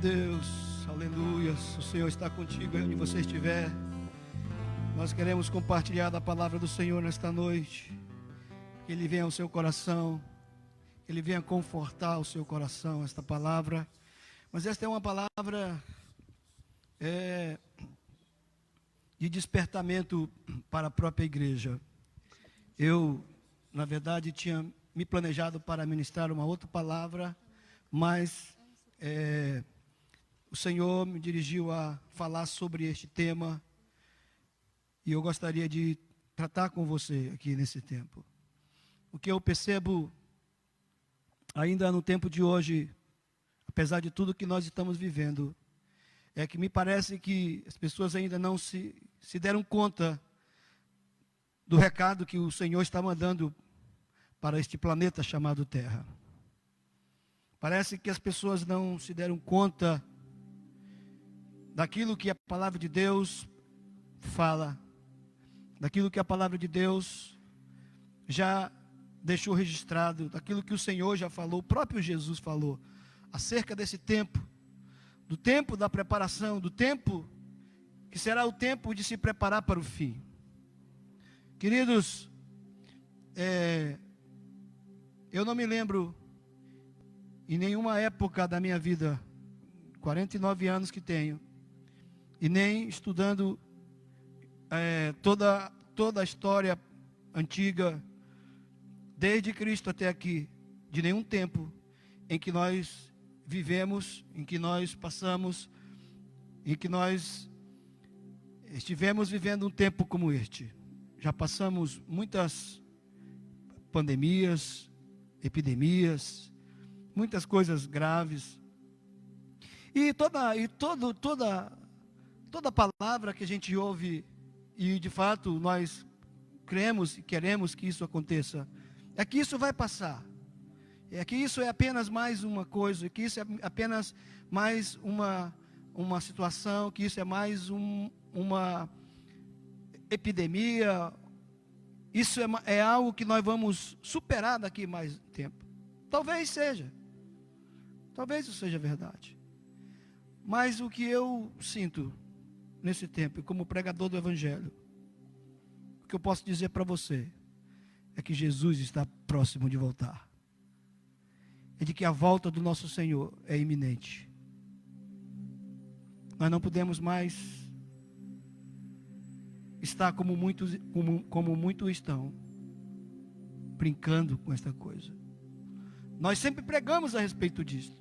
Deus, aleluia. O Senhor está contigo onde você estiver. Nós queremos compartilhar da palavra do Senhor nesta noite. Que Ele venha ao seu coração, que Ele venha confortar o seu coração, esta palavra. Mas esta é uma palavra de despertamento para a própria igreja. Eu, na verdade, tinha me planejado para ministrar uma outra palavra, mas o Senhor me dirigiu a falar sobre este tema, e eu gostaria de tratar com você aqui nesse tempo. O que eu percebo ainda no tempo de hoje, apesar de tudo que nós estamos vivendo, é que me parece que as pessoas ainda não se deram conta do recado que o Senhor está mandando para este planeta chamado Terra. Parece que as pessoas não se deram conta daquilo que a palavra de Deus fala, daquilo que a palavra de Deus já deixou registrado, daquilo que o Senhor já falou, o próprio Jesus falou, acerca desse tempo, do tempo da preparação, do tempo que será o tempo de se preparar para o fim. Queridos, eu não me lembro em nenhuma época da minha vida, 49 anos que tenho, e nem estudando toda a história antiga, desde Cristo até aqui, de nenhum tempo em que nós vivemos, em que nós passamos, em que nós estivemos vivendo um tempo como este. Já passamos muitas pandemias, epidemias, muitas coisas graves. E toda palavra que a gente ouve, e de fato nós cremos e queremos que isso aconteça, é que isso vai passar. É que isso é apenas mais uma coisa, que isso é apenas mais uma situação, que isso é mais uma epidemia. Isso é algo que nós vamos superar daqui mais tempo. Talvez seja. Talvez isso seja verdade. Mas o que eu sinto nesse tempo, como pregador do Evangelho, o que eu posso dizer para você, é que Jesus está próximo de voltar. É de que a volta do nosso Senhor é iminente. Nós não podemos mais estar como muitos estão, brincando com esta coisa. Nós sempre pregamos a respeito disso.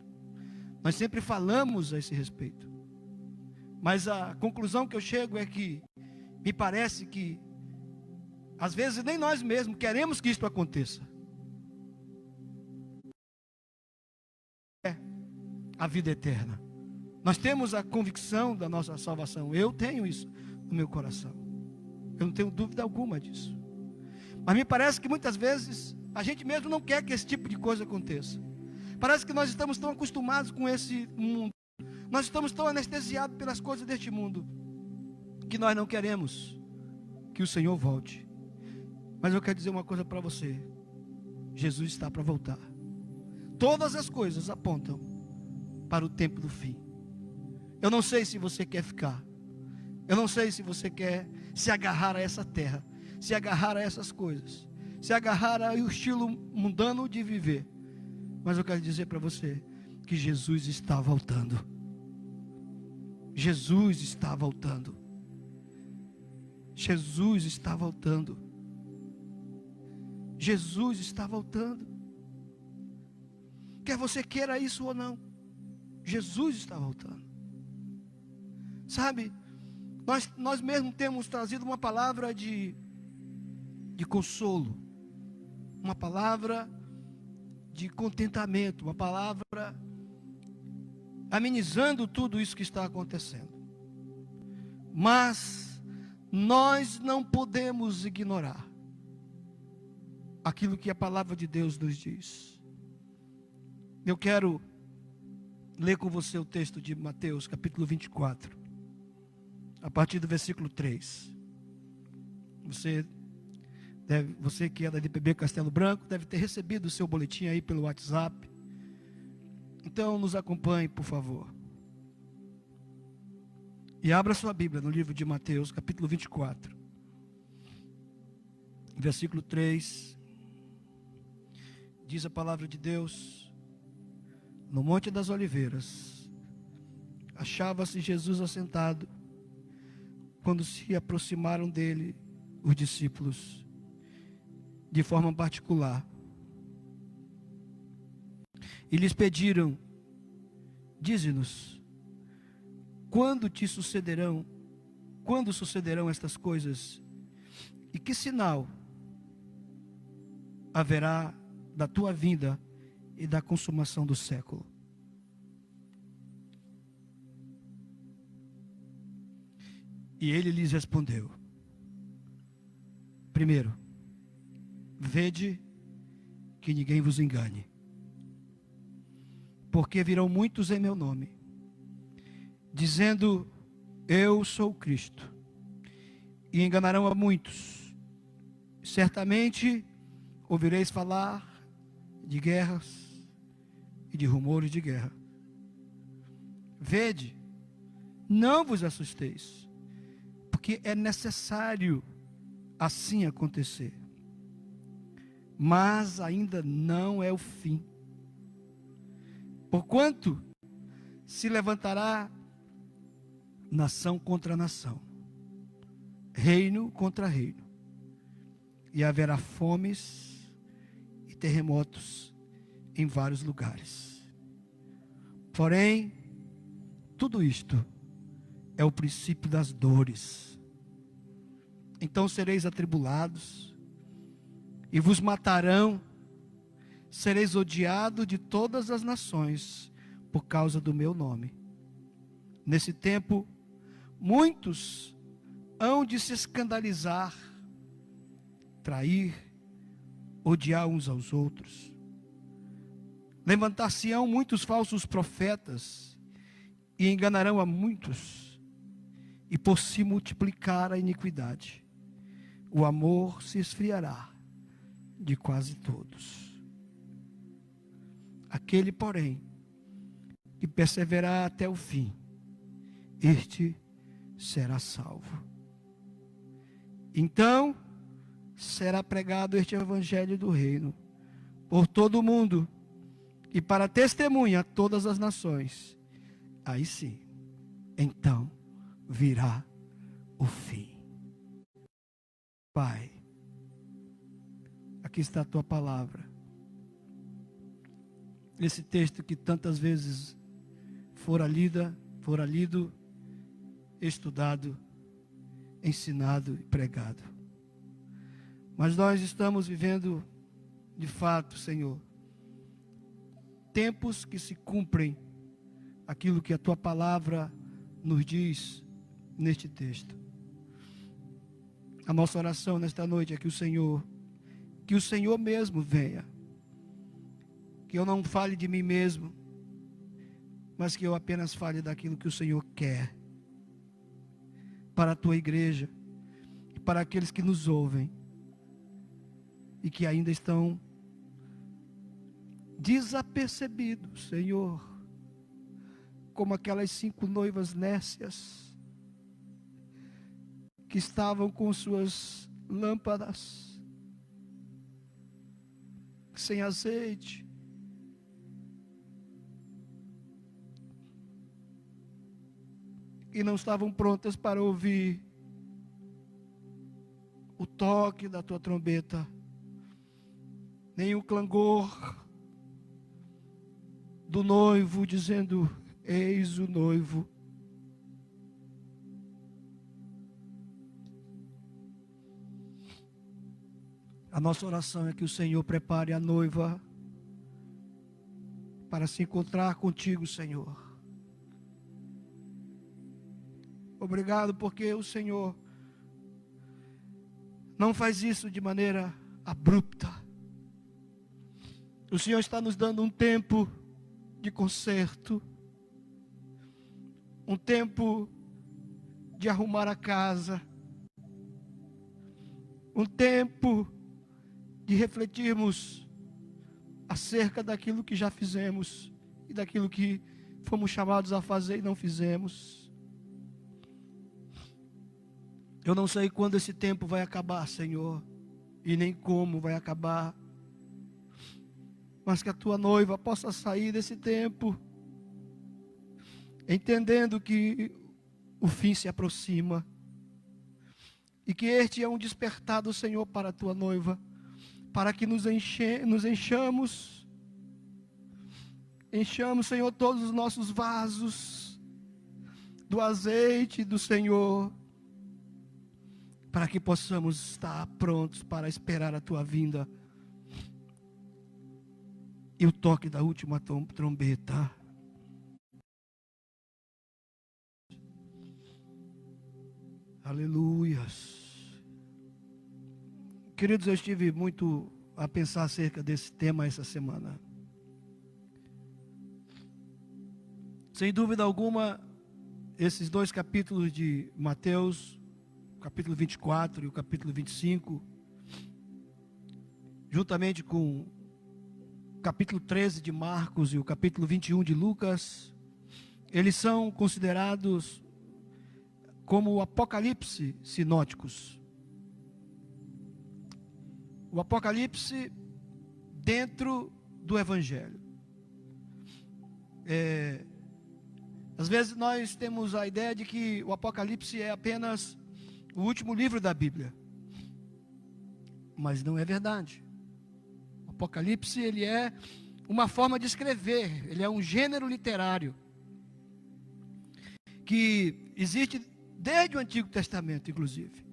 Nós sempre falamos a esse respeito. Mas a conclusão que eu chego é que me parece que às vezes nem nós mesmos queremos que isto aconteça. É a vida eterna. Nós temos a convicção da nossa salvação. Eu tenho isso no meu coração. Eu não tenho dúvida alguma disso. Mas me parece que muitas vezes a gente mesmo não quer que esse tipo de coisa aconteça. Parece que nós estamos tão acostumados com esse mundo. Nós estamos tão anestesiados pelas coisas deste mundo, que nós não queremos que o Senhor volte. Mas eu quero dizer uma coisa para você. Jesus está para voltar. Todas as coisas apontam para o tempo do fim. Eu não sei se você quer ficar. Eu não sei se você quer se agarrar a essa terra, se agarrar a essas coisas, se agarrar ao estilo mundano de viver. Mas eu quero dizer para você que Jesus está voltando. Jesus está voltando. Jesus está voltando. Jesus está voltando. Quer você queira isso ou não, Jesus está voltando. Sabe, nós mesmos temos trazido uma palavra de consolo, uma palavra de contentamento, uma palavra amenizando tudo isso que está acontecendo. Mas nós não podemos ignorar aquilo que a palavra de Deus nos diz. Eu quero ler com você o texto de Mateus, capítulo 24, a partir do versículo 3. Você que é da IPB Castelo Branco deve ter recebido o seu boletim aí pelo WhatsApp. Então nos acompanhe, por favor. E abra sua Bíblia no livro de Mateus, capítulo 24, versículo 3. Diz a palavra de Deus: no Monte das Oliveiras, achava-se Jesus assentado, quando se aproximaram dele os discípulos, de forma particular, e lhes pediram: dize-nos, quando sucederão estas coisas? E que sinal haverá da tua vinda e da consumação do século? E ele lhes respondeu: primeiro, vede que ninguém vos engane, porque virão muitos em meu nome, dizendo: eu sou Cristo, e enganarão a muitos. Certamente ouvireis falar de guerras e de rumores de guerra. Vede, não vos assusteis, porque é necessário assim acontecer, mas ainda não é o fim. Porquanto se levantará nação contra nação, reino contra reino, e haverá fomes e terremotos em vários lugares. Porém, tudo isto é o princípio das dores. Então sereis atribulados, e vos matarão, sereis odiados de todas as nações, por causa do meu nome. Nesse tempo, muitos hão de se escandalizar, trair, odiar uns aos outros. Levantar-se-ão muitos falsos profetas, e enganarão a muitos. E por se multiplicar a iniquidade, o amor se esfriará de quase todos. Aquele, porém, que perseverar até o fim, este será salvo. Então será pregado este evangelho do reino por todo o mundo, e para testemunha a todas as nações. Aí sim, então virá o fim. Pai, aqui está a tua palavra. Esse texto que tantas vezes fora lido, estudado, ensinado e pregado. Mas nós estamos vivendo, de fato, Senhor, tempos que se cumprem aquilo que a tua palavra nos diz neste texto. A nossa oração nesta noite é que o Senhor mesmo venha. Que eu não fale de mim mesmo, mas que eu apenas fale daquilo que o Senhor quer para a tua igreja e para aqueles que nos ouvem e que ainda estão desapercebidos, Senhor, como aquelas 5 noivas nécias que estavam com suas lâmpadas sem azeite, e não estavam prontas para ouvir o toque da tua trombeta, nem o clangor do noivo dizendo: eis o noivo. A nossa oração é que o Senhor prepare a noiva para se encontrar contigo, Senhor. Obrigado porque o Senhor não faz isso de maneira abrupta. O Senhor está nos dando um tempo de conserto, um tempo de arrumar a casa, um tempo de refletirmos acerca daquilo que já fizemos e daquilo que fomos chamados a fazer e não fizemos. Eu não sei quando esse tempo vai acabar, Senhor, e nem como vai acabar, mas que a tua noiva possa sair desse tempo, entendendo que o fim se aproxima, e que este é um despertar do Senhor para a tua noiva, para que nos enchamos, Senhor, todos os nossos vasos, do azeite do Senhor, para que possamos estar prontos para esperar a tua vinda e o toque da última trombeta. Aleluias. Queridos, eu estive muito a pensar acerca desse tema essa semana. Sem dúvida alguma, esses dois capítulos de Mateus, o capítulo 24 e o capítulo 25, juntamente com o capítulo 13 de Marcos e o capítulo 21 de Lucas, eles são considerados como o Apocalipse sinóticos. O Apocalipse dentro do Evangelho. Às vezes nós temos a ideia de que o Apocalipse é apenas o último livro da Bíblia. Mas não é verdade. O Apocalipse, ele é uma forma de escrever, ele é um gênero literário que existe desde o Antigo Testamento, inclusive.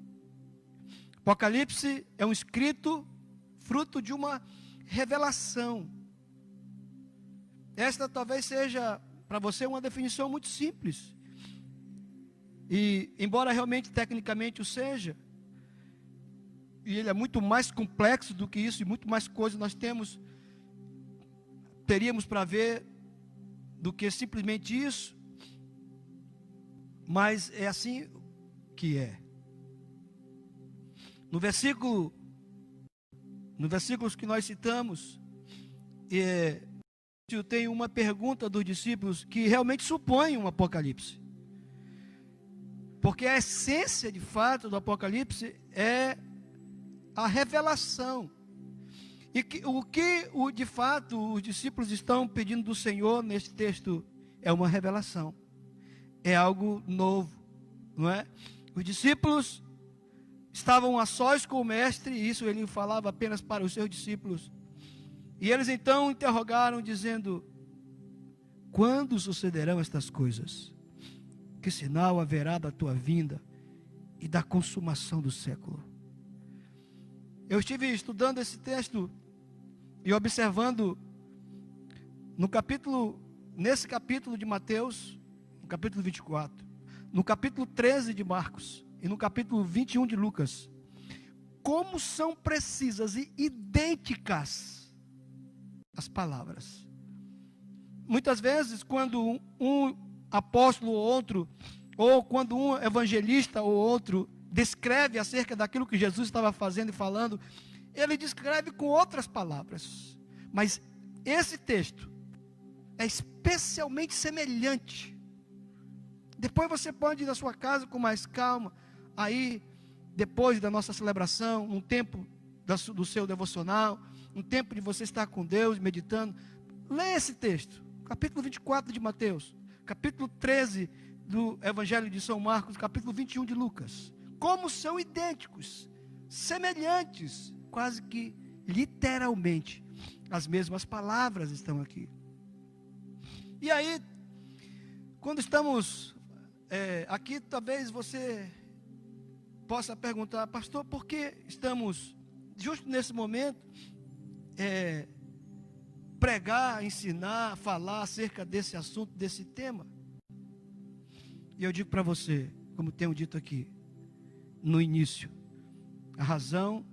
Apocalipse é um escrito fruto de uma revelação. Esta talvez seja para você uma definição muito simples. E, embora realmente tecnicamente o seja, e ele é muito mais complexo do que isso, e muito mais coisas nós teríamos para ver do que simplesmente isso, mas é assim que é. No versículos que nós citamos, tem uma pergunta dos discípulos que realmente supõe um Apocalipse. Porque a essência, de fato, do Apocalipse é a revelação. E de fato, os discípulos estão pedindo do Senhor nesse texto é uma revelação. É algo novo, não é? Os discípulos estavam a sós com o mestre, e isso ele falava apenas para os seus discípulos. E eles então interrogaram, dizendo: quando sucederão estas coisas? Que sinal haverá da tua vinda e da consumação do século? Eu estive estudando esse texto e observando nesse capítulo de Mateus, no capítulo 24, no capítulo 13 de Marcos e no capítulo 21 de Lucas, como são precisas e idênticas as palavras. Muitas vezes, quando um apóstolo ou outro, ou quando um evangelista ou outro descreve acerca daquilo que Jesus estava fazendo e falando, ele descreve com outras palavras. Mas esse texto é especialmente semelhante. Depois você pode ir na sua casa com mais calma, aí, depois da nossa celebração, um tempo do seu devocional, um tempo de você estar com Deus, meditando, leia esse texto, capítulo 24 de Mateus, capítulo 13 do Evangelho de São Marcos, capítulo 21 de Lucas. Como são idênticos, semelhantes, quase que literalmente, as mesmas palavras estão aqui. E aí, quando estamos aqui, talvez você possa perguntar: pastor, por que estamos justo nesse momento pregar, ensinar, falar acerca desse assunto, desse tema? E eu digo para você, como tenho dito aqui no início, a razão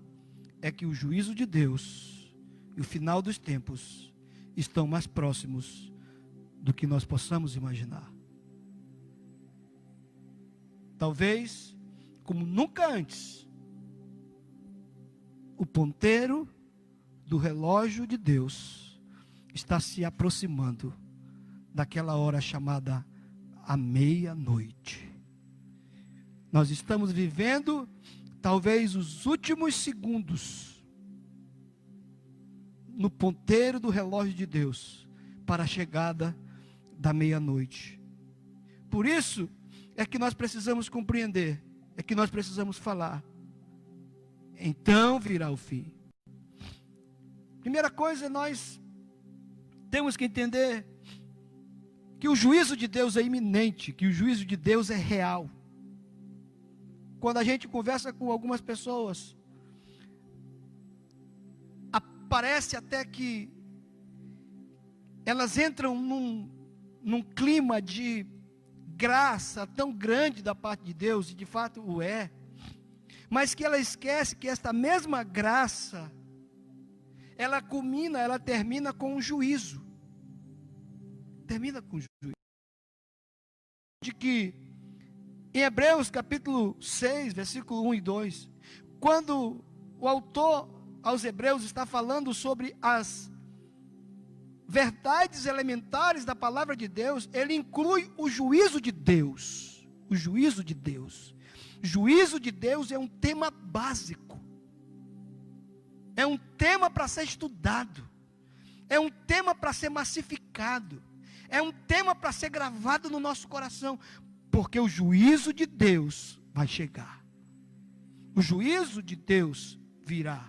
é que o juízo de Deus e o final dos tempos estão mais próximos do que nós possamos imaginar. Talvez, como nunca antes, o ponteiro do relógio de Deus está se aproximando daquela hora chamada a meia-noite. Nós estamos vivendo talvez os últimos segundos no ponteiro do relógio de Deus para a chegada da meia-noite. Por isso é que nós precisamos compreender, é que nós precisamos falar. Então virá o fim. Primeira coisa, nós temos que entender que o juízo de Deus é iminente, que o juízo de Deus é real. Quando a gente conversa com algumas pessoas, parece até que elas entram num clima de graça tão grande da parte de Deus, e de fato o é, mas que ela esquece que esta mesma graça, ela termina com um juízo. Termina com juízo. De que, em Hebreus capítulo 6, versículo 1 e 2, quando o autor aos Hebreus está falando sobre as verdades elementares da palavra de Deus, ele inclui o juízo de Deus. O juízo de Deus. Juízo de Deus é um tema básico. É um tema para ser estudado. É um tema para ser massificado. É um tema para ser gravado no nosso coração. Porque o juízo de Deus vai chegar. O juízo de Deus virá.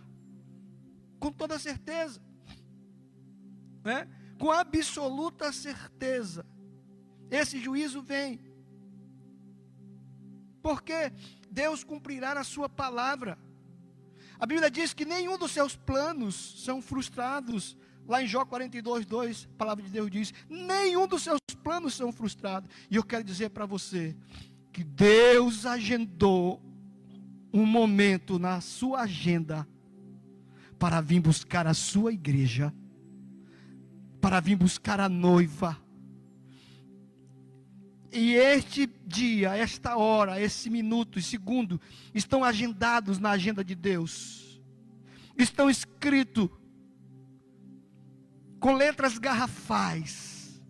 Com toda certeza. Né? Com absoluta certeza. Esse juízo vem. Porque Deus cumprirá a sua palavra. A Bíblia diz que nenhum dos seus planos são frustrados. Lá em Jó 42, 2, a palavra de Deus diz: nenhum dos seus planos são frustrados. E eu quero dizer para você que Deus agendou um momento na sua agenda para vir buscar a sua igreja, para vir buscar a noiva. E este dia, esta hora, esse minuto e segundo estão agendados na agenda de Deus. Estão escritos com letras garrafais,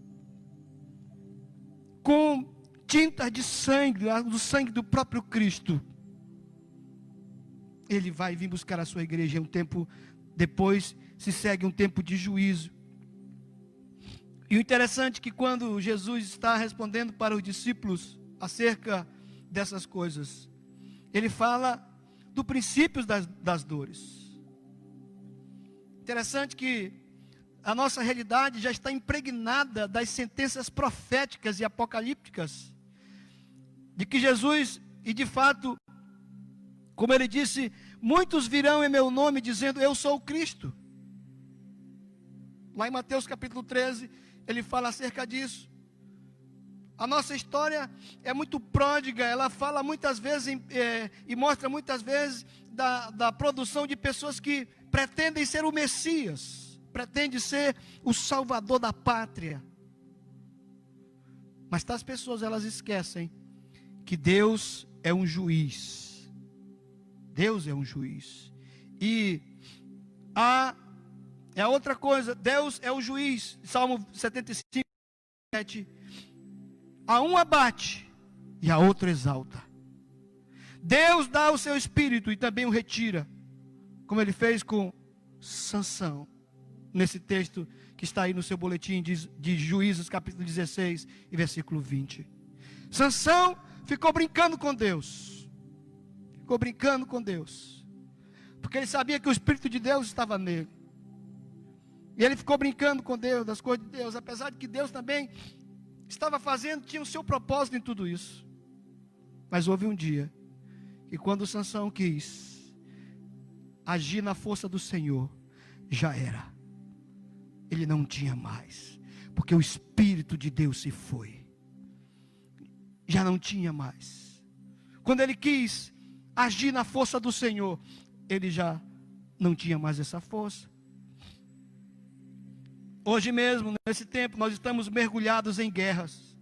com tinta de sangue, do sangue do próprio Cristo. Ele vai vir buscar a sua igreja. Um tempo depois se segue um tempo de juízo. E o interessante é que quando Jesus está respondendo para os discípulos acerca dessas coisas, ele fala do princípio das dores. Interessante que a nossa realidade já está impregnada das sentenças proféticas e apocalípticas, de que Jesus, e de fato, como ele disse, muitos virão em meu nome dizendo: eu sou o Cristo. Lá em Mateus capítulo 13, ele fala acerca disso. A nossa história é muito pródiga, ela fala muitas vezes e mostra muitas vezes da produção de pessoas que pretendem ser o Messias, pretendem ser o Salvador da pátria. Mas tais pessoas, elas esquecem que Deus é um juiz. Deus é um juiz. E é a outra coisa, Deus é o juiz. Salmo 75, 7. A um abate e a outro exalta. Deus dá o seu espírito e também o retira, como ele fez com Sansão, nesse texto que está aí no seu boletim de Juízes capítulo 16 e versículo 20. Sansão ficou brincando com Deus. Ficou brincando com Deus, porque ele sabia que o Espírito de Deus estava nele. E ele ficou brincando com Deus, das coisas de Deus, apesar de que Deus também estava fazendo, tinha o seu propósito em tudo isso. Mas houve um dia que quando Sansão quis agir na força do Senhor, já era. Ele não tinha mais, porque o Espírito de Deus se foi. Já não tinha mais. Quando ele quis agir na força do Senhor, ele já não tinha mais essa força. Hoje mesmo, nesse tempo, nós estamos mergulhados em guerras.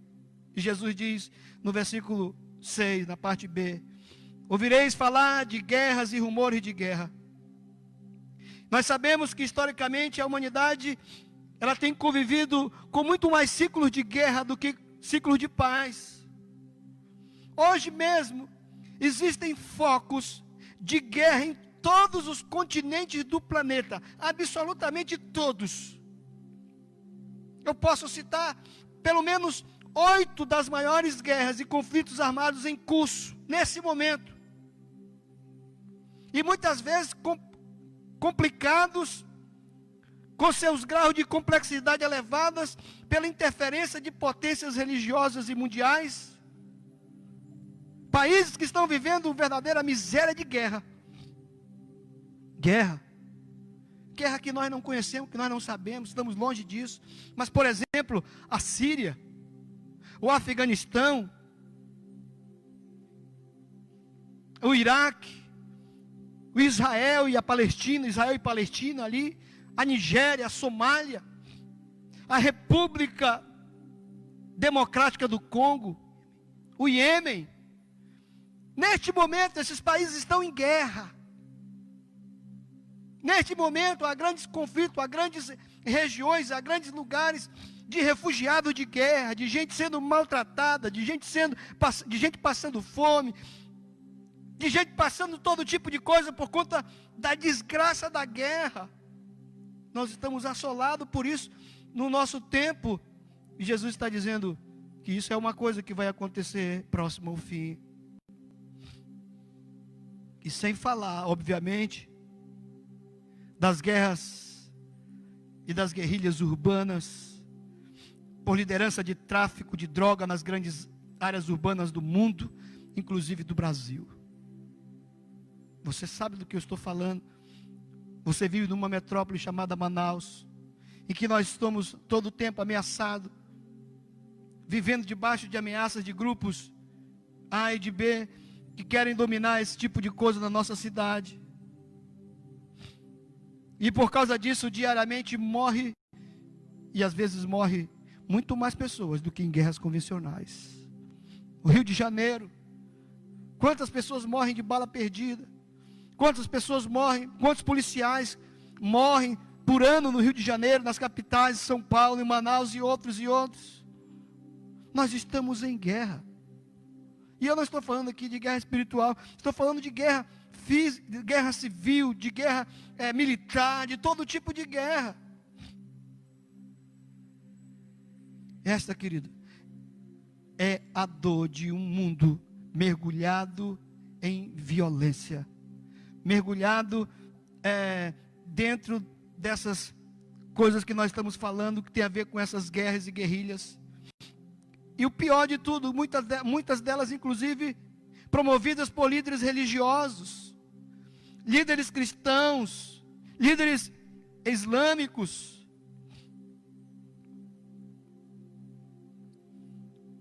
E Jesus diz no versículo 6, na parte B: ouvireis falar de guerras e rumores de guerra. Nós sabemos que historicamente a humanidade, ela tem convivido com muito mais ciclos de guerra do que ciclos de paz. Hoje mesmo, existem focos de guerra em todos os continentes do planeta, absolutamente todos. Eu posso citar pelo menos 8 das maiores guerras e conflitos armados em curso, nesse momento. E muitas vezes complicados, com seus graus de complexidade elevadas, pela interferência de potências religiosas e mundiais. Países que estão vivendo verdadeira miséria de guerra. Guerra que nós não conhecemos, que nós não sabemos, estamos longe disso. Mas, por exemplo, a Síria, o Afeganistão, o Iraque, o Israel e Palestina ali, a Nigéria, a Somália, a República Democrática do Congo, o Iêmen. Neste momento, esses países estão em guerra. Neste momento, há grandes conflitos, há grandes regiões, há grandes lugares de refugiados de guerra, de gente sendo maltratada, de gente passando fome, de gente passando todo tipo de coisa por conta da desgraça da guerra. Nós estamos assolados por isso no nosso tempo. E Jesus está dizendo que isso é uma coisa que vai acontecer próximo ao fim. E sem falar, obviamente, das guerras e das guerrilhas urbanas, por liderança de tráfico de droga nas grandes áreas urbanas do mundo, inclusive do Brasil. Você sabe do que eu estou falando. Você vive numa metrópole chamada Manaus, em que nós estamos todo o tempo ameaçados, vivendo debaixo de ameaças de grupos A e de B, que querem dominar esse tipo de coisa na nossa cidade. E por causa disso, diariamente morre, e às vezes morre muito mais pessoas do que em guerras convencionais. O Rio de Janeiro, quantas pessoas morrem de bala perdida? Quantas pessoas morrem, quantos policiais morrem por ano no Rio de Janeiro, nas capitais, São Paulo, em Manaus e outros e outros? Nós estamos em guerra. E eu não estou falando aqui de guerra espiritual, estou falando de guerra física, de guerra civil, de guerra militar, de todo tipo de guerra. Esta, querido, é a dor de um mundo mergulhado em violência, mergulhado dentro dessas coisas que nós estamos falando, que tem a ver com essas guerras e guerrilhas. E o pior de tudo, muitas delas inclusive promovidas por líderes religiosos, líderes cristãos, líderes islâmicos.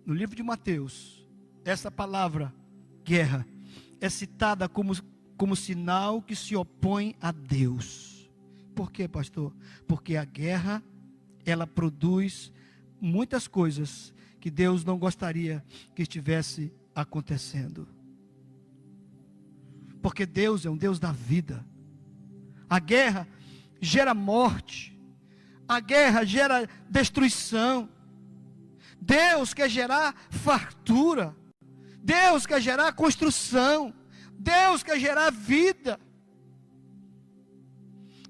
No livro de Mateus, essa palavra, guerra, é citada como sinal que se opõe a Deus. Por quê, pastor? Porque a guerra, ela produz muitas coisas que Deus não gostaria que estivesse acontecendo. Porque Deus é um Deus da vida. A guerra gera morte. A guerra gera destruição. Deus quer gerar fartura. Deus quer gerar construção. Deus quer gerar vida.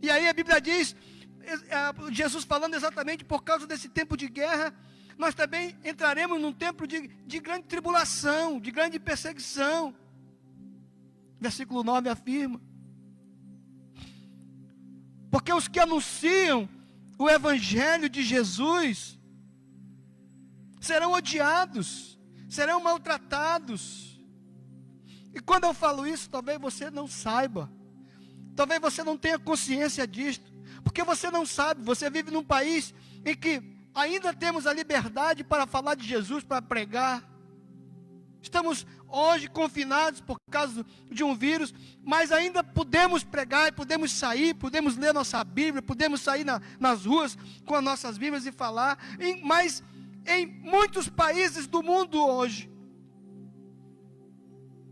E aí a Bíblia diz, Jesus falando exatamente por causa desse tempo de guerra, nós também entraremos num tempo de grande tribulação, de grande perseguição. Versículo 9 afirma. Porque os que anunciam o Evangelho de Jesus serão odiados, serão maltratados. E quando eu falo isso, talvez você não saiba, talvez você não tenha consciência disto, porque você não sabe, você vive num país em que ainda temos a liberdade para falar de Jesus, para pregar. Estamos hoje confinados por causa de um vírus, mas ainda podemos pregar, podemos sair, podemos ler nossa Bíblia, podemos sair nas ruas com as nossas Bíblias e falar. Mas em muitos países do mundo hoje,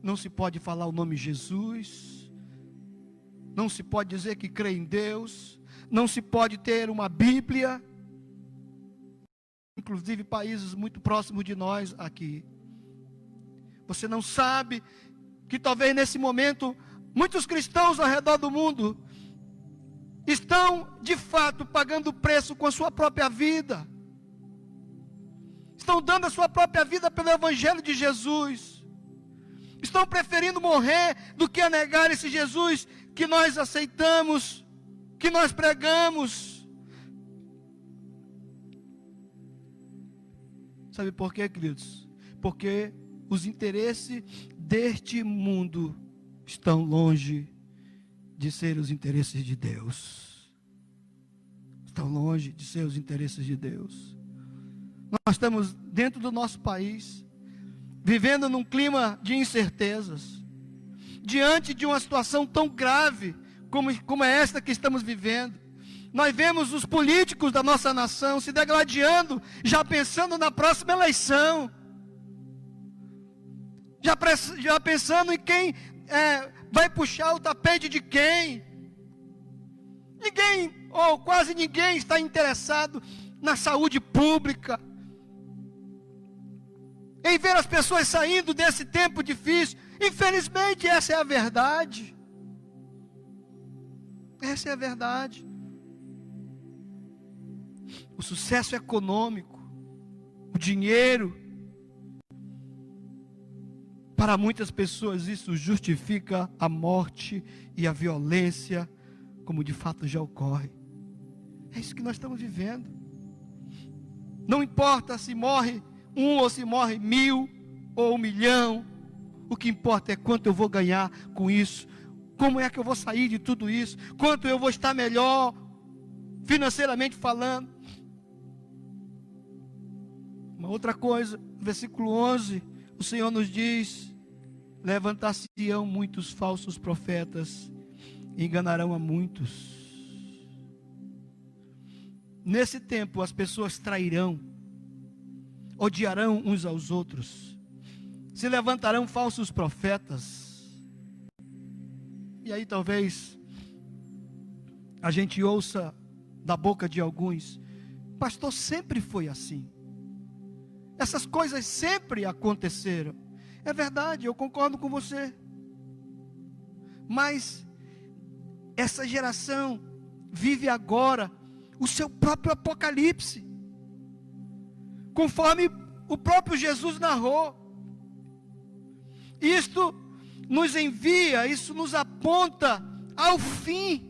não se pode falar o nome Jesus, não se pode dizer que crê em Deus, não se pode ter uma Bíblia. Inclusive países muito próximos de nós aqui. Você não sabe que talvez nesse momento muitos cristãos ao redor do mundo estão de fato pagando o preço com a sua própria vida. Estão dando a sua própria vida pelo Evangelho de Jesus. Estão preferindo morrer do que a negar esse Jesus que nós aceitamos, que nós pregamos. Sabe por quê, queridos? Porque os interesses deste mundo estão longe de ser os interesses de Deus. Estão longe de ser os interesses de Deus. Nós estamos dentro do nosso país, vivendo num clima de incertezas, diante de uma situação tão grave como é esta que estamos vivendo. Nós vemos os políticos da nossa nação se degladiando, já pensando na próxima eleição, já pensando em quem vai puxar o tapete de quem. Ninguém, ou quase ninguém, está interessado na saúde pública, em ver as pessoas saindo desse tempo difícil. Infelizmente, essa é a verdade. Essa é a verdade. O sucesso econômico, o dinheiro, para muitas pessoas isso justifica a morte e a violência, como de fato já ocorre. É isso que nós estamos vivendo. Não importa se morre 1 ou se morre 1000 ou 1 milhão, o que importa é quanto eu vou ganhar com isso, como é que eu vou sair de tudo isso, quanto eu vou estar melhor, financeiramente falando. Uma outra coisa, versículo 11, o Senhor nos diz: levantar-se-ão muitos falsos profetas, e enganarão a muitos. Nesse tempo as pessoas trairão, odiarão uns aos outros, se levantarão falsos profetas. E aí talvez a gente ouça da boca de alguns: pastor, sempre foi assim, essas coisas sempre aconteceram. É verdade, eu concordo com você, mas essa geração vive agora o seu próprio apocalipse, conforme o próprio Jesus narrou. Isto nos envia, isso nos aponta ao fim.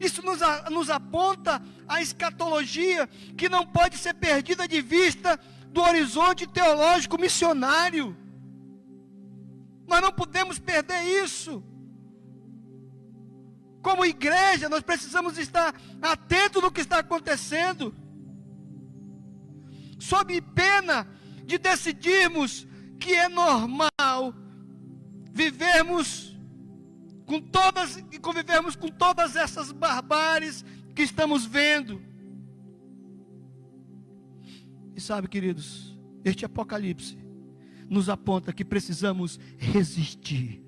Isso nos aponta à escatologia, que não pode ser perdida de vista do horizonte teológico missionário. Nós não podemos perder isso. Como igreja, nós precisamos estar atentos no que está acontecendo, sob pena de decidirmos que é normal vivermos com todas e convivermos com todas essas barbáries que estamos vendo. E sabe, queridos, este Apocalipse nos aponta que precisamos resistir.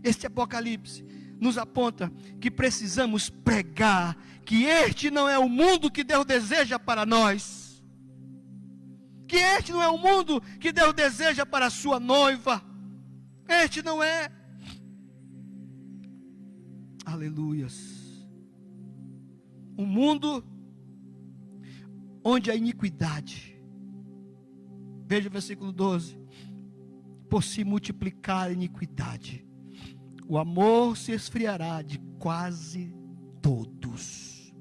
Este Apocalipse nos aponta que precisamos pregar que este não é o mundo que Deus deseja para nós, que este não é o mundo que Deus deseja para a sua noiva. Este não é. Aleluias. Um mundo onde a iniquidade, veja o versículo 12, por se multiplicar a iniquidade, o amor se esfriará de quase todos.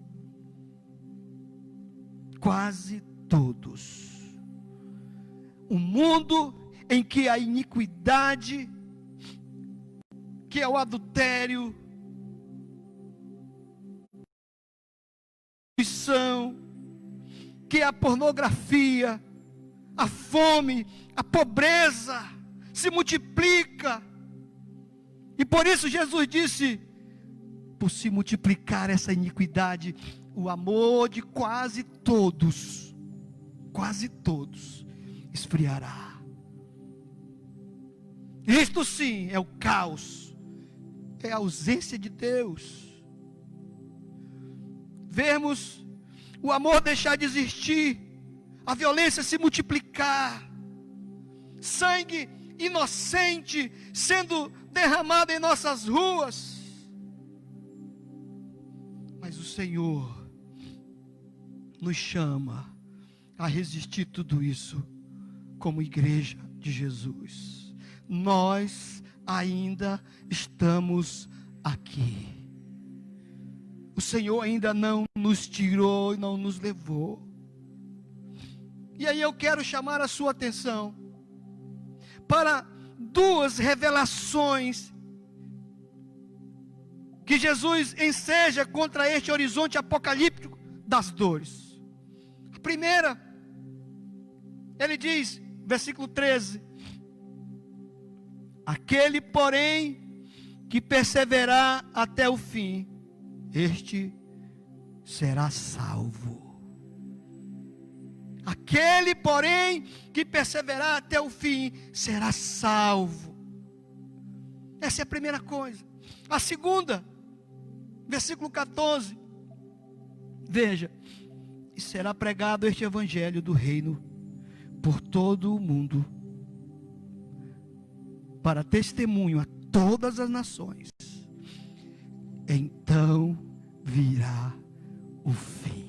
Quase todos. Um mundo em que a iniquidade, que é o adultério, que é a pornografia, a fome, a pobreza se multiplica. E por isso Jesus disse: por se multiplicar essa iniquidade, o amor de quase todos esfriará. Isto sim é o caos, é a ausência de Deus. Vemos o amor deixar de existir, a violência se multiplicar, sangue inocente sendo derramada em nossas ruas. Mas o Senhor nos chama a resistir tudo isso como igreja de Jesus. Nós ainda estamos aqui. O Senhor ainda não nos tirou e não nos levou. E aí eu quero chamar a sua atenção para duas revelações que Jesus enseja contra este horizonte apocalíptico das dores. A primeira, ele diz, versículo 13: aquele, porém, que perseverar até o fim, este será salvo. Aquele, porém, que perseverar até o fim, será salvo. Essa é a primeira coisa. A segunda, versículo 14, veja: e será pregado este evangelho do reino por todo o mundo, para testemunho a todas as nações. Então virá o fim.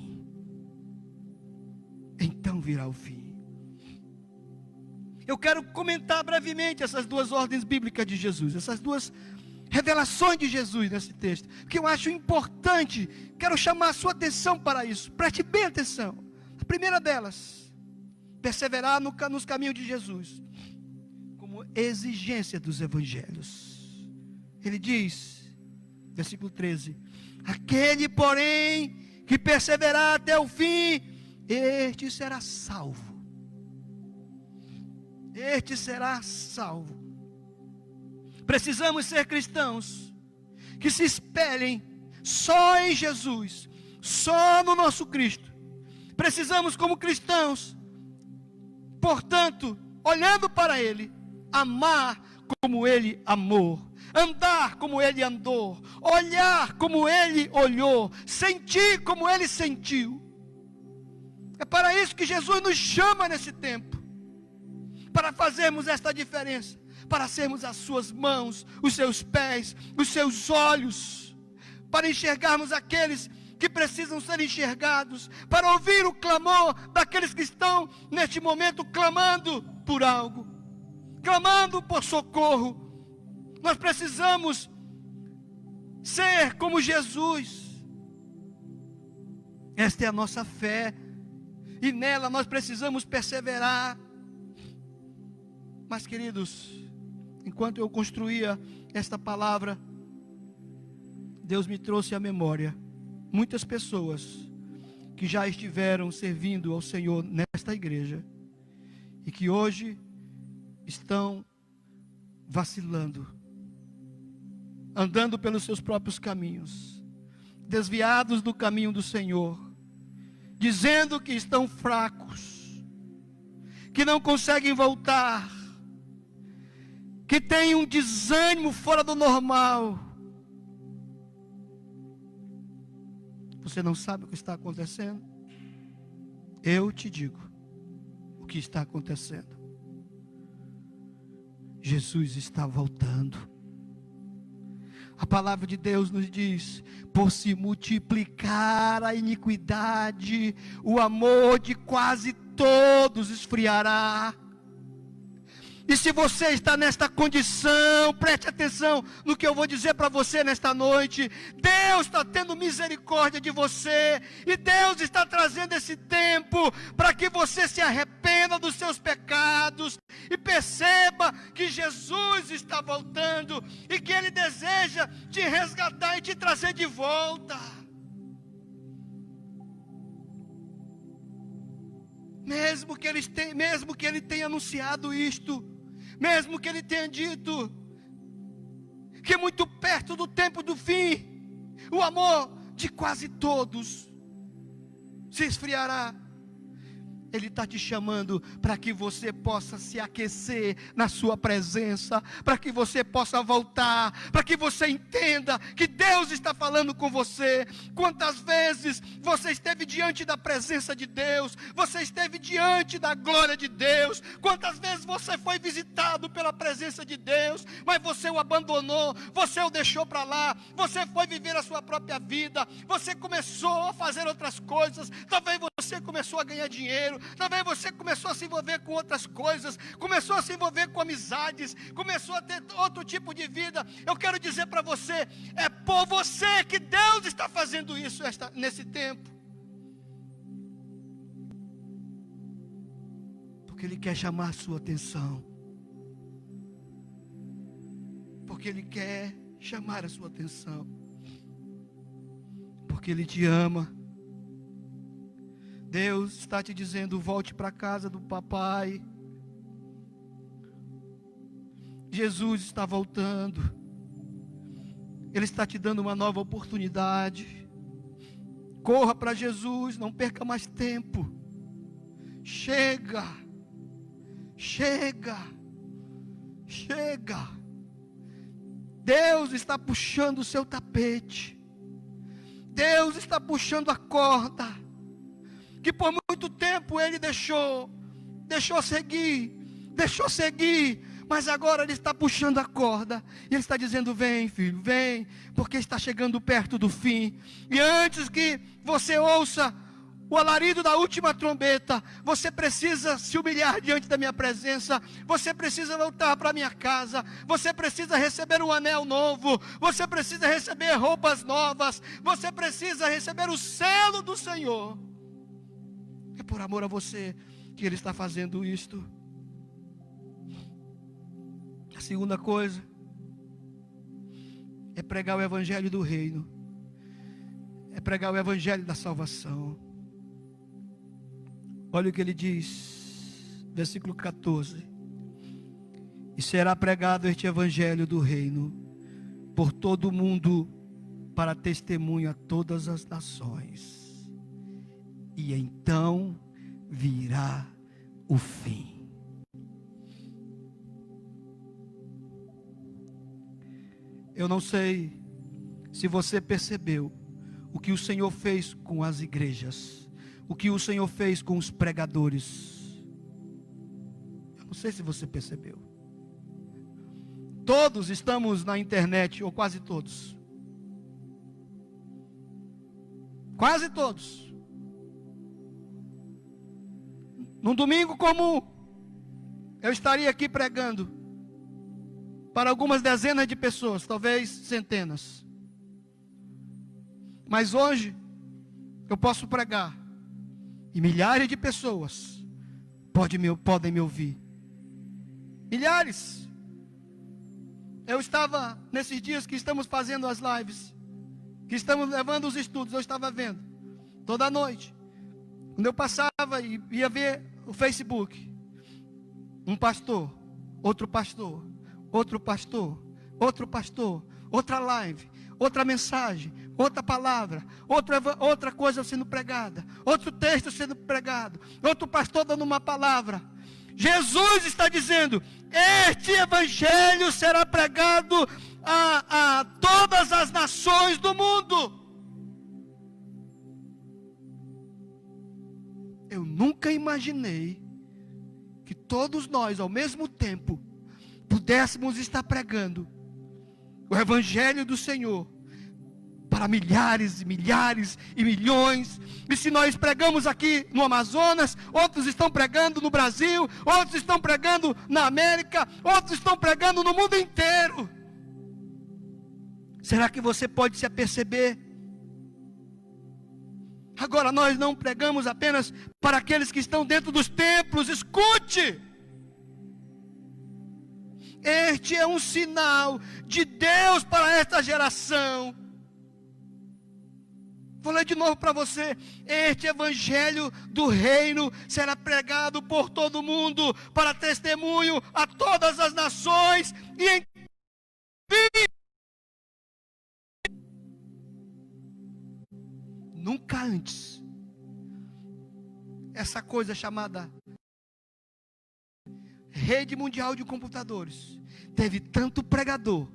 Então virá o fim. Eu quero comentar brevemente essas duas ordens bíblicas de Jesus, essas duas revelações de Jesus nesse texto, que eu acho importante. Quero chamar a sua atenção para isso. Preste bem atenção. A primeira delas, perseverar nos caminhos de Jesus, como exigência dos evangelhos. Ele diz, versículo 13: aquele, porém, que perseverar até o fim, este será salvo. Este será salvo. Precisamos ser cristãos que se espelhem só em Jesus, só no nosso Cristo. Precisamos, como cristãos, portanto, olhando para Ele, amar como Ele amou, andar como Ele andou, olhar como Ele olhou, sentir como Ele sentiu. É para isso que Jesus nos chama nesse tempo, para fazermos esta diferença, para sermos as suas mãos, os seus pés, os seus olhos, para enxergarmos aqueles que precisam ser enxergados, para ouvir o clamor daqueles que estão neste momento clamando por algo, clamando por socorro. Nós precisamos ser como Jesus. Esta é a nossa fé, e nela nós precisamos perseverar. Mas, queridos, enquanto eu construía esta palavra, Deus me trouxe à memória muitas pessoas que já estiveram servindo ao Senhor nesta igreja e que hoje estão vacilando, andando pelos seus próprios caminhos, desviados do caminho do Senhor, dizendo que estão fracos, que não conseguem voltar, que têm um desânimo fora do normal. Você não sabe o que está acontecendo? Eu te digo o que está acontecendo. Jesus está voltando. A palavra de Deus nos diz: por se multiplicar a iniquidade, o amor de quase todos esfriará. E se você está nesta condição, preste atenção no que eu vou dizer para você nesta noite. Deus está tendo misericórdia de você, e Deus está trazendo esse tempo para que você se arrependa dos seus pecados e perceba que Jesus está voltando e que Ele deseja te resgatar e te trazer de volta. Mesmo que Ele tenha anunciado isto, mesmo que Ele tenha dito que muito perto do tempo do fim, o amor de quase todos se esfriará. Ele está te chamando para que você possa se aquecer na sua presença, para que você possa voltar, para que você entenda que Deus está falando com você. Quantas vezes você esteve diante da presença de Deus, você esteve diante da glória de Deus, quantas vezes você foi visitado pela presença de Deus, mas você o abandonou, você o deixou para lá, você foi viver a sua própria vida, você começou a fazer outras coisas, talvez você começou a ganhar dinheiro, talvez você começou a se envolver com outras coisas, começou a se envolver com amizades, começou a ter outro tipo de vida. Eu quero dizer para você, é por você que Deus está fazendo isso nesse tempo. Porque Ele quer chamar a sua atenção. Porque Ele quer chamar a sua atenção. Porque Ele te ama. Deus está te dizendo, volte para a casa do papai. Jesus está voltando. Ele está te dando uma nova oportunidade. Corra para Jesus, não perca mais tempo. Chega. Chega. Chega. Deus está puxando o seu tapete. Deus está puxando a corda que por muito tempo Ele deixou seguir, mas agora Ele está puxando a corda, e Ele está dizendo, vem filho, vem, porque está chegando perto do fim, e antes que você ouça o alarido da última trombeta, você precisa se humilhar diante da minha presença, você precisa voltar para a minha casa, você precisa receber um anel novo, você precisa receber roupas novas, você precisa receber o selo do Senhor. É por amor a você que Ele está fazendo isto. A segunda coisa é pregar o evangelho do reino, é pregar o evangelho da salvação. Olha o que ele diz, versículo 14: e será pregado este evangelho do reino por todo o mundo, para testemunho a todas as nações, e então virá o fim. Eu não sei se você percebeu o que o Senhor fez com as igrejas, o que o Senhor fez com os pregadores. Eu não sei se você percebeu. Todos estamos na internet, ou quase todos. Quase todos. Num domingo comum, eu estaria aqui pregando para algumas dezenas de pessoas, talvez centenas. Mas hoje, eu posso pregar, e milhares de pessoas podem me ouvir. Milhares. Eu estava, nesses dias que estamos fazendo as lives, que estamos levando os estudos, eu estava vendo, toda noite, quando eu passava e ia ver o Facebook, um pastor, outro pastor, outro pastor, outro pastor, outra live, outra mensagem, outra palavra, outra coisa sendo pregada, outro texto sendo pregado, outro pastor dando uma palavra. Jesus está dizendo, este evangelho será pregado a todas as nações do mundo. Eu nunca imaginei que todos nós, ao mesmo tempo, pudéssemos estar pregando o evangelho do Senhor para milhares e milhares e milhões. E se nós pregamos aqui no Amazonas, outros estão pregando no Brasil, outros estão pregando na América, outros estão pregando no mundo inteiro. Será que você pode se aperceber? Agora nós não pregamos apenas para aqueles que estão dentro dos templos. Escute! Este é um sinal de Deus para esta geração. Vou ler de novo para você. Este evangelho do reino será pregado por todo mundo, para testemunho a todas as nações, e nunca antes essa coisa chamada rede mundial de computadores teve tanto pregador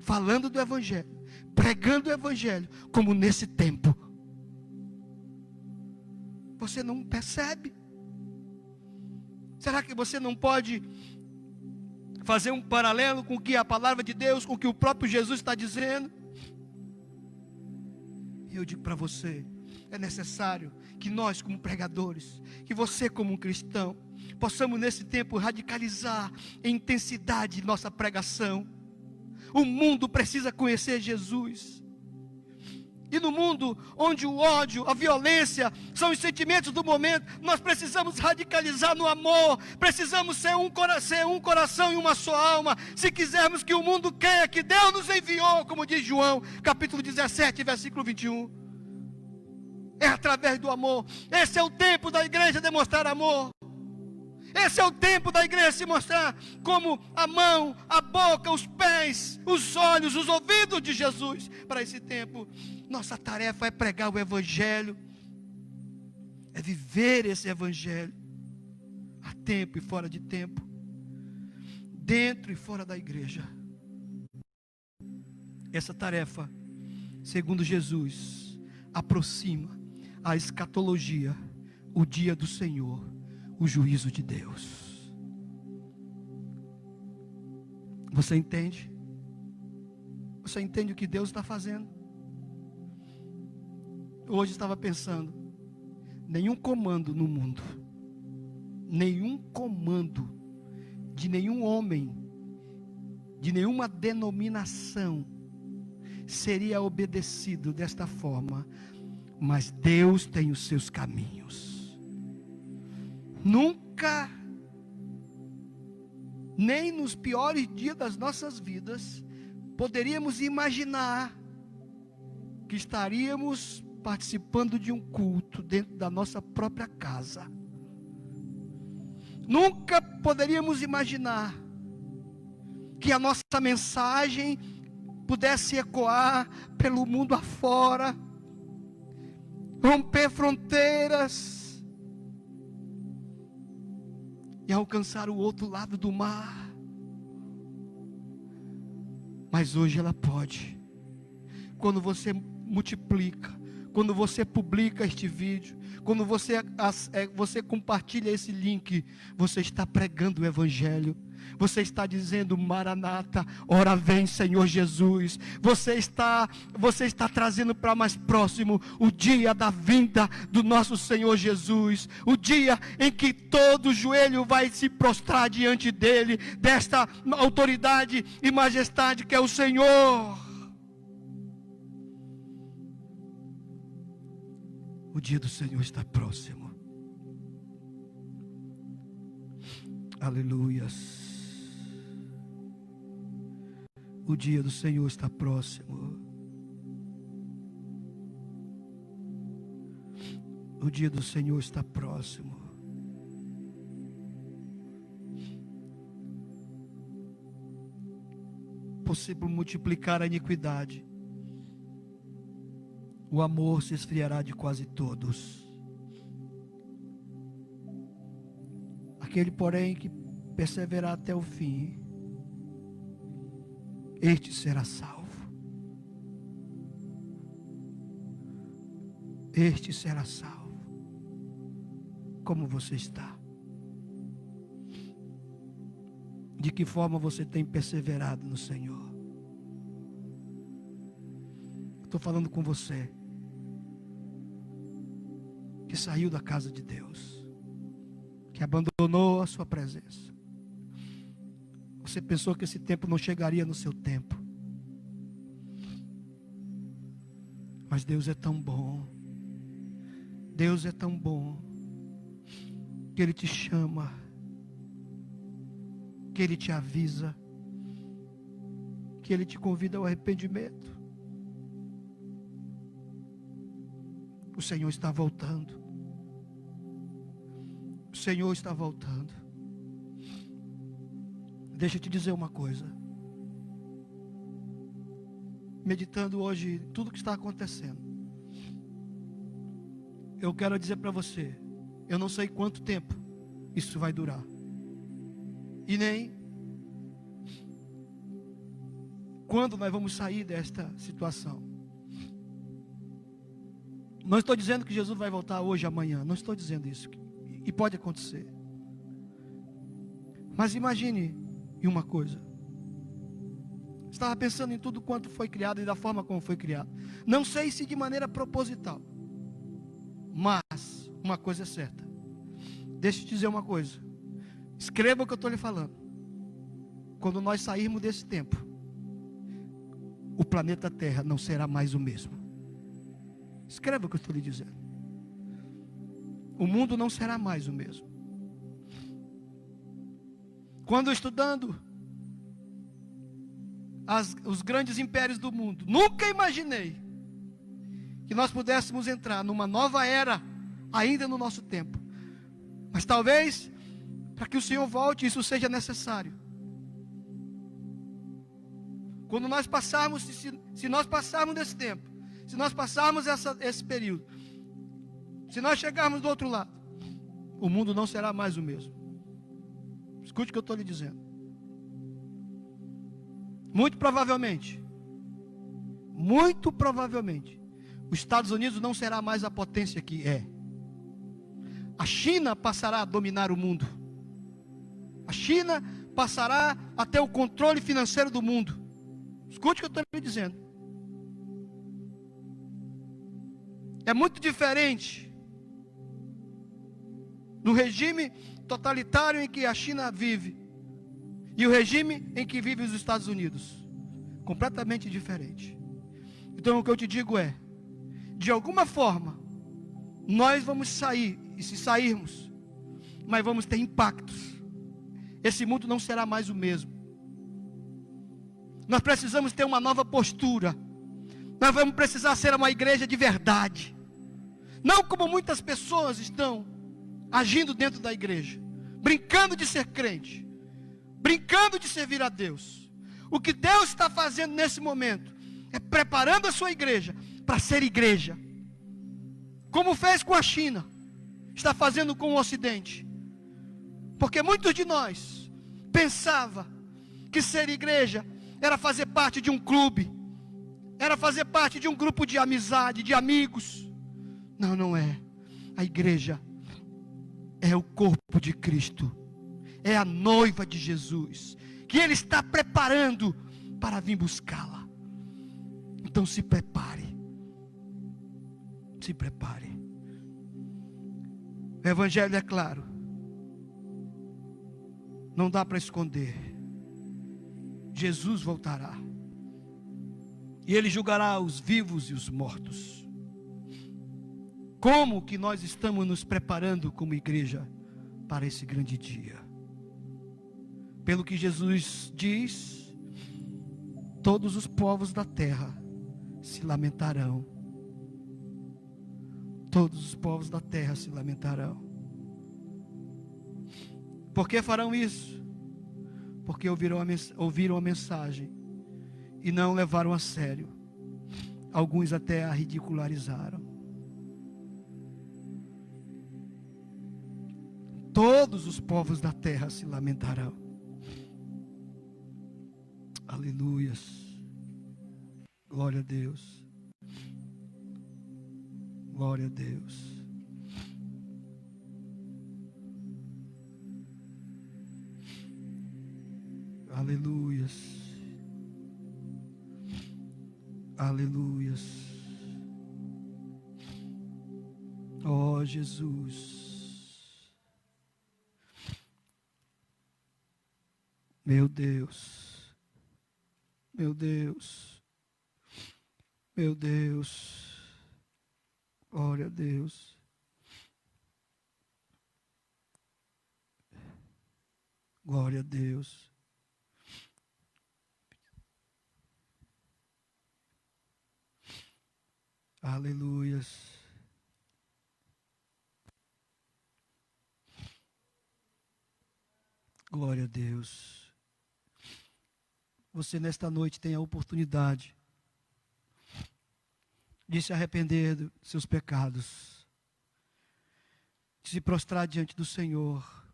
falando do Evangelho, pregando o Evangelho, como nesse tempo. Você não percebe? Será que você não pode fazer um paralelo com o que a palavra de Deus, com o que o próprio Jesus está dizendo? E eu digo para você, é necessário que nós como pregadores, que você como um cristão, possamos nesse tempo radicalizar em intensidade nossa pregação. O mundo precisa conhecer Jesus. E no mundo onde o ódio, a violência são os sentimentos do momento, nós precisamos radicalizar no amor. Precisamos ser um coração e uma só alma, se quisermos que o mundo creia que Deus nos enviou, como diz João, capítulo 17, versículo 21. É através do amor. Esse é o tempo da igreja demonstrar amor. Esse é o tempo da igreja se mostrar como a mão, a boca, os pés, os olhos, os ouvidos de Jesus. Para esse tempo, nossa tarefa é pregar o Evangelho, é viver esse Evangelho, a tempo e fora de tempo, dentro e fora da igreja. Essa tarefa, segundo Jesus, aproxima a escatologia, o dia do Senhor, o juízo de Deus. Você entende? Você entende o que Deus está fazendo? Hoje estava pensando, nenhum comando no mundo, nenhum comando de nenhum homem, de nenhuma denominação seria obedecido desta forma, mas Deus tem os seus caminhos. Nunca, nem nos piores dias das nossas vidas, poderíamos imaginar que estaríamos participando de um culto dentro da nossa própria casa. Nunca poderíamos imaginar que a nossa mensagem pudesse ecoar pelo mundo afora, romper fronteiras e alcançar o outro lado do mar. Mas hoje ela pode. Quando você multiplica, quando você publica este vídeo, quando você compartilha esse link, você está pregando o Evangelho. Você está dizendo: Maranata, ora vem Senhor Jesus. Você está trazendo para mais próximo o dia da vinda do nosso Senhor Jesus, o dia em que todo joelho vai se prostrar diante dele, desta autoridade e majestade que é o Senhor. O dia do Senhor está próximo. Aleluias. O dia do Senhor está próximo. O dia do Senhor está próximo. Possível multiplicar a iniquidade, o amor se esfriará de quase todos. Aquele, porém, que perseverar até o fim, este será salvo. Este será salvo. Como você está? De que forma você tem perseverado no Senhor? Estou falando com você que saiu da casa de Deus, que abandonou a sua presença. Você pensou que esse tempo não chegaria no seu tempo, mas Deus é tão bom. Deus é tão bom que Ele te chama, que Ele te avisa, que Ele te convida ao arrependimento. O Senhor está voltando. O Senhor está voltando. Deixa eu te dizer uma coisa. Meditando hoje tudo que está acontecendo, eu quero dizer para você Eu não sei quanto tempo isso vai durar. E nem quando nós vamos sair desta situação. Não estou dizendo que Jesus vai voltar hoje, amanhã. Não estou dizendo isso. E pode acontecer. Mas imagine uma coisa. Estava pensando em tudo quanto foi criado e da forma como foi criado. Não sei se de maneira proposital. Mas uma coisa é certa. Deixa eu te dizer uma coisa. Escreva o que eu estou lhe falando. Quando nós sairmos desse tempo, o planeta Terra não será mais o mesmo. Escreva o que eu estou lhe dizendo. O mundo não será mais o mesmo. Quando estudando os grandes impérios do mundo, nunca imaginei que nós pudéssemos entrar numa nova era ainda no nosso tempo. Mas talvez, para que o Senhor volte, isso seja necessário. Quando nós passarmos, se nós passarmos desse tempo, se nós passarmos esse período, se nós chegarmos do outro lado, o mundo não será mais o mesmo. Escute o que eu estou lhe dizendo. Muito provavelmente, os Estados Unidos não será mais a potência que é. A China passará a dominar o mundo. A China passará a ter o controle financeiro do mundo. Escute o que eu estou lhe dizendo. É muito diferente no regime totalitário em que a China vive e o regime em que vive os Estados Unidos. Completamente diferente. Então o que eu te digo é, de alguma forma, nós vamos sair, e se sairmos, mas vamos ter impactos. Esse mundo não será mais o mesmo. Nós precisamos ter uma nova postura. Nós vamos precisar ser uma igreja de verdade. Não como muitas pessoas estão agindo dentro da igreja, brincando de ser crente, brincando de servir a Deus. O que Deus está fazendo nesse momento é preparando a sua igreja para ser igreja, como fez com a China, está fazendo com o Ocidente. Porque muitos de nós pensavam que ser igreja era fazer parte de um clube, era fazer parte de um grupo de amizade, de amigos. Não, não é. A igreja é o corpo de Cristo, é a noiva de Jesus, que Ele está preparando para vir buscá-la. Então se prepare. Se prepare. O Evangelho é claro. Não dá para esconder. Jesus voltará. E Ele julgará os vivos e os mortos. Como que nós estamos nos preparando como igreja para esse grande dia? Pelo que Jesus diz, todos os povos da terra se lamentarão. Todos os povos da terra se lamentarão. Por que farão isso? Porque ouviram a mensagem e não levaram a sério. Alguns até a ridicularizaram. Todos os povos da terra se lamentarão. Aleluias. Glória a Deus. Glória a Deus. Aleluias. Aleluias. Oh Jesus. Meu Deus. Meu Deus. Meu Deus. Glória a Deus. Glória a Deus. Aleluias. Glória a Deus. Você nesta noite tem a oportunidade de se arrepender dos seus pecados, de se prostrar diante do Senhor